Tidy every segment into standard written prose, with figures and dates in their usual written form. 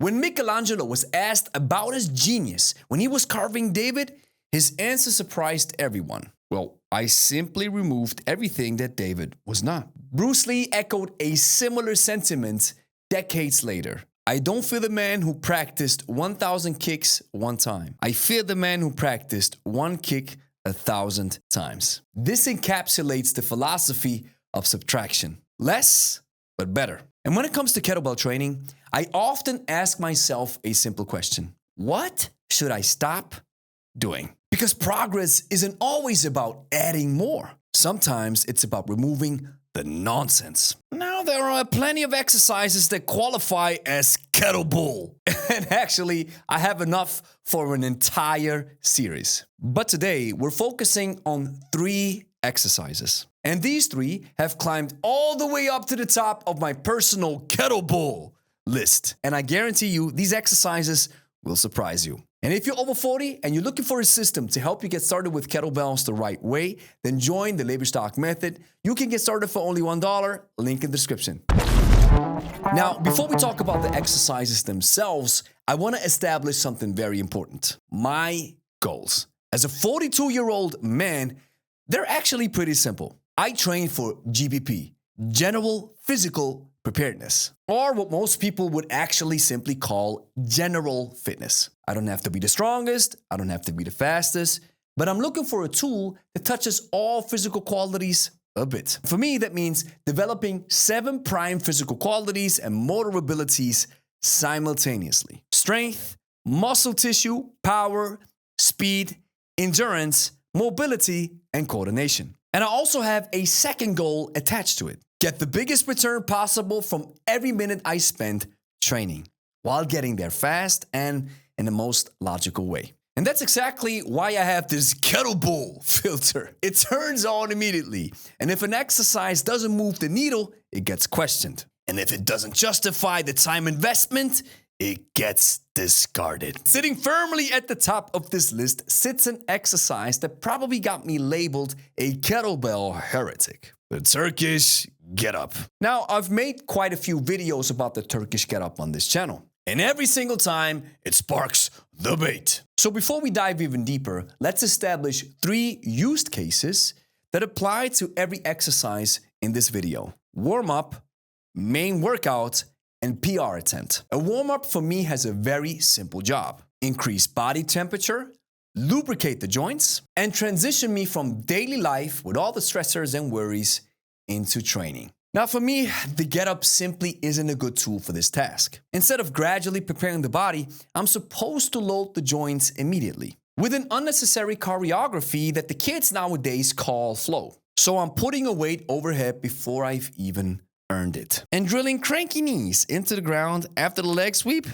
When Michelangelo was asked about his genius when he was carving David, his answer surprised everyone. Well, I simply removed everything that David was not. Bruce Lee echoed a similar sentiment decades later. I don't fear the man who practiced 1,000 kicks one time. I fear the man who practiced one kick 1,000 times. This encapsulates the philosophy of subtraction. Less, but better. And when it comes to kettlebell training, I often ask myself a simple question. What should I stop doing? Because progress isn't always about adding more. Sometimes it's about removing the nonsense. Now, there are plenty of exercises that qualify as kettlebell. And actually, I have enough for an entire series. But today, we're focusing on 3 exercises. And these 3 have climbed all the way up to the top of my personal kettlebell list. And I guarantee you, these exercises will surprise you. And if you're over 40 and you're looking for a system to help you get started with kettlebells the right way, then join the Lebe stock method. You can get started for only $1, link in the description. Now, before we talk about the exercises themselves, I want to establish something very important. My goals. As a 42-year-old man, they're actually pretty simple. I train for GPP, General Physical Preparedness, or what most people would actually simply call general fitness. I don't have to be the strongest, I don't have to be the fastest, but I'm looking for a tool that touches all physical qualities a bit. For me, that means developing 7 prime physical qualities and motor abilities simultaneously. Strength, muscle tissue, power, speed, endurance, mobility, and coordination. And I also have a second goal attached to it. Get the biggest return possible from every minute I spend training, while getting there fast and in the most logical way. And that's exactly why I have this kettlebell filter. It turns on immediately. And if an exercise doesn't move the needle, it gets questioned. And if it doesn't justify the time investment, it gets discarded. Sitting firmly at the top of this list sits an exercise that probably got me labeled a kettlebell heretic. The Turkish Get Up. Now, I've made quite a few videos about the Turkish Get Up on this channel. And every single time, it sparks debate. So before we dive even deeper, let's establish 3 use cases that apply to every exercise in this video. Warm-up, main workout, and PR attempt. A warm-up for me has a very simple job. Increase body temperature, lubricate the joints, and transition me from daily life with all the stressors and worries into training. Now for me, the Get Up simply isn't a good tool for this task. Instead of gradually preparing the body, I'm supposed to load the joints immediately with an unnecessary choreography that the kids nowadays call flow. So I'm putting a weight overhead before I've even earned it. And drilling cranky knees into the ground after the leg sweep.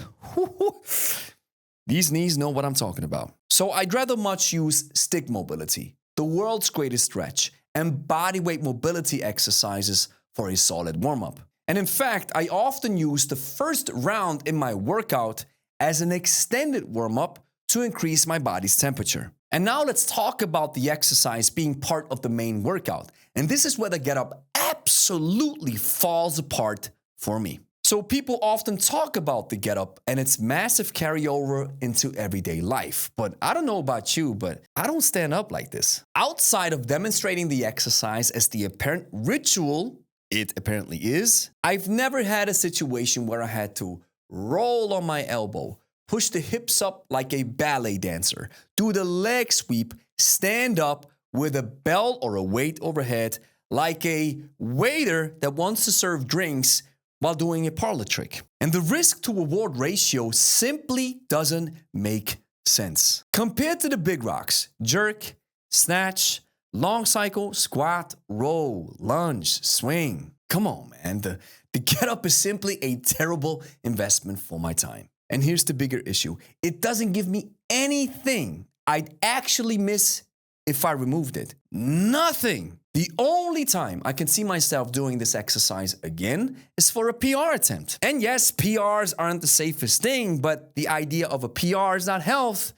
These knees know what I'm talking about. So I'd rather much use stick mobility, the world's greatest stretch, and bodyweight mobility exercises for a solid warm-up. And in fact, I often use the first round in my workout as an extended warm-up to increase my body's temperature. And now let's talk about the exercise being part of the main workout. And this is where the Get Up absolutely falls apart for me. So people often talk about the Get Up and its massive carryover into everyday life. But I don't know about you, but I don't stand up like this. Outside of demonstrating the exercise as the apparent ritual it apparently is, I've never had a situation where I had to roll on my elbow, push the hips up like a ballet dancer, do the leg sweep, stand up with a belt or a weight overhead like a waiter that wants to serve drinks while doing a parlor trick. And the risk to reward ratio simply doesn't make sense. Compared to the big rocks, jerk, snatch, long cycle, squat, row, lunge, swing. Come on, man. The Get Up is simply a terrible investment for my time. And here's the bigger issue. It doesn't give me anything I'd actually miss if I removed it. Nothing. The only time I can see myself doing this exercise again is for a PR attempt. And yes, PRs aren't the safest thing, but the idea of a PR is not health.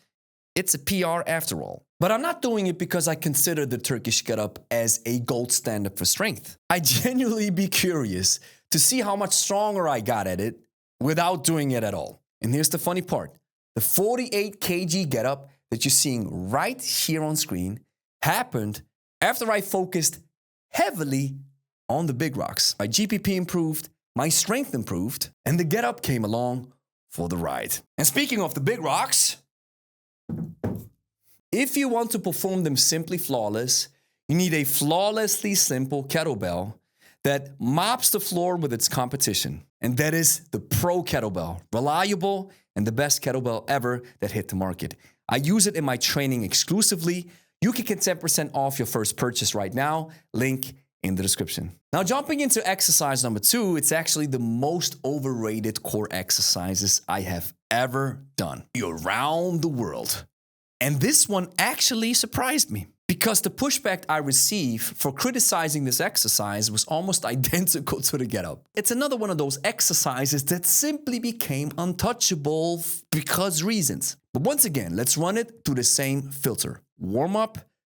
It's a PR after all. But I'm not doing it because I consider the Turkish Get Up as a gold standard for strength. I'd genuinely be curious to see how much stronger I got at it without doing it at all. And here's the funny part. The 48 kg Get Up that you're seeing right here on screen happened after I focused heavily on the big rocks. My GPP improved, my strength improved, and the Get Up came along for the ride. And speaking of the big rocks, if you want to perform them simply flawless, you need a flawlessly simple kettlebell that mops the floor with its competition. And that is the Pro Kettlebell, reliable and the best kettlebell ever that hit the market. I use it in my training exclusively. You can get 10% off your first purchase right now. Link in the description. Now, jumping into exercise number 2, it's actually the most overrated core exercises I have ever done around the world. And this one actually surprised me because the pushback I received for criticizing this exercise was almost identical to the Get Up. It's another one of those exercises that simply became untouchable because reasons. But once again, let's run it through the same filter. Warm up,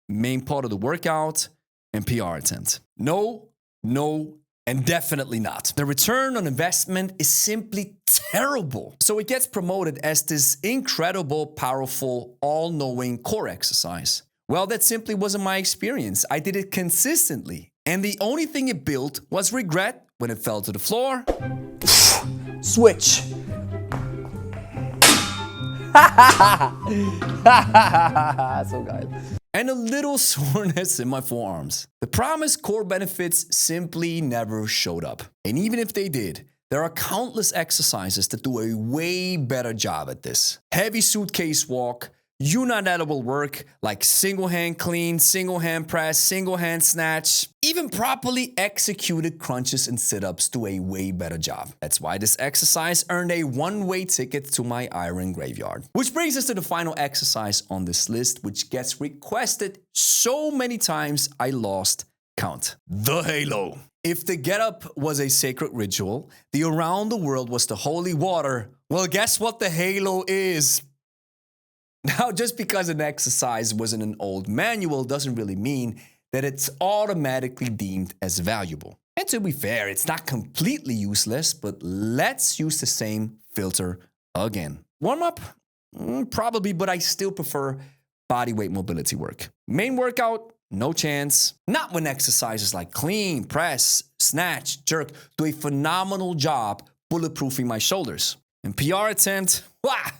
main part of the workout, and PR attempt. No, and definitely not. The return on investment is simply terrible. So it gets promoted as this incredible, powerful, all-knowing core exercise. Well, that simply wasn't my experience. I did it consistently. And the only thing it built was regret when it fell to the floor. Switch. So good. And a little soreness in my forearms. The promised core benefits simply never showed up. And even if they did, there are countless exercises that do a way better job at this. Heavy suitcase walk, unilateral work like single hand clean, single hand press, single hand snatch, even properly executed crunches and sit-ups do a way better job. That's why this exercise earned a one-way ticket to my iron graveyard. Which brings us to the final exercise on this list, which gets requested so many times I lost count. The halo. If the Get Up was a sacred ritual, the around the world was the holy water, well, guess what the halo is? Now, just because an exercise was in an old manual doesn't really mean that it's automatically deemed as valuable. And to be fair, it's not completely useless, but let's use the same filter again. Warm up? Probably, but I still prefer bodyweight mobility work. Main workout? No chance. Not when exercises like clean, press, snatch, jerk do a phenomenal job bulletproofing my shoulders. And PR attempt? Wah!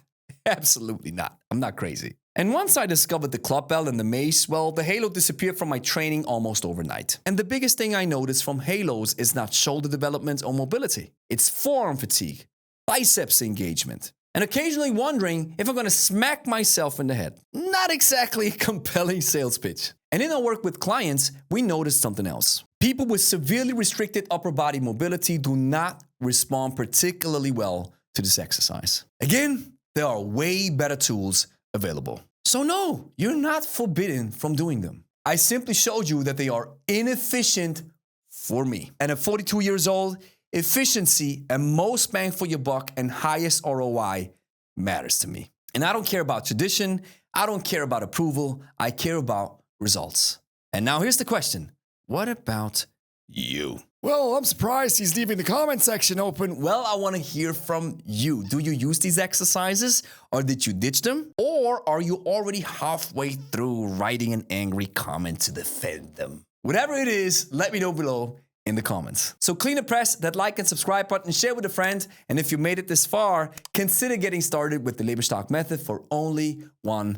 Absolutely not. I'm not crazy. And once I discovered the club bell and the mace, well, the halo disappeared from my training almost overnight. And the biggest thing I noticed from halos is not shoulder development or mobility. It's forearm fatigue, biceps engagement, and occasionally wondering if I'm going to smack myself in the head. Not exactly a compelling sales pitch. And in our work with clients, we noticed something else. People with severely restricted upper body mobility do not respond particularly well to this exercise. Again, there are way better tools available. So no, you're not forbidden from doing them. I simply showed you that they are inefficient for me. And at 42 years old, efficiency and most bang for your buck and highest ROI matters to me. And I don't care about tradition. I don't care about approval. I care about results. And now here's the question. What about you? Well, I'm surprised he's leaving the comment section open. Well, I want to hear from you. Do you use these exercises or did you ditch them? Or are you already halfway through writing an angry comment to defend them? Whatever it is, let me know below in the comments. So clean and press that like and subscribe button, share with a friend. And if you made it this far, consider getting started with the Lebe stock method for only $1.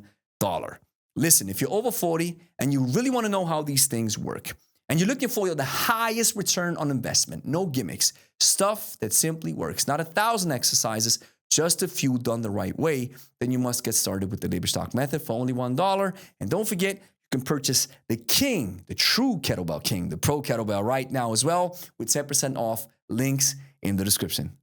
Listen, if you're over 40 and you really want to know how these things work, and you're looking for the highest return on investment, no gimmicks, stuff that simply works, not 1,000 exercises, just a few done the right way, then you must get started with the Lebe stock method for only $1. And don't forget, you can purchase the King, the true Kettlebell King, the Pro Kettlebell right now as well with 10% off. Links in the description.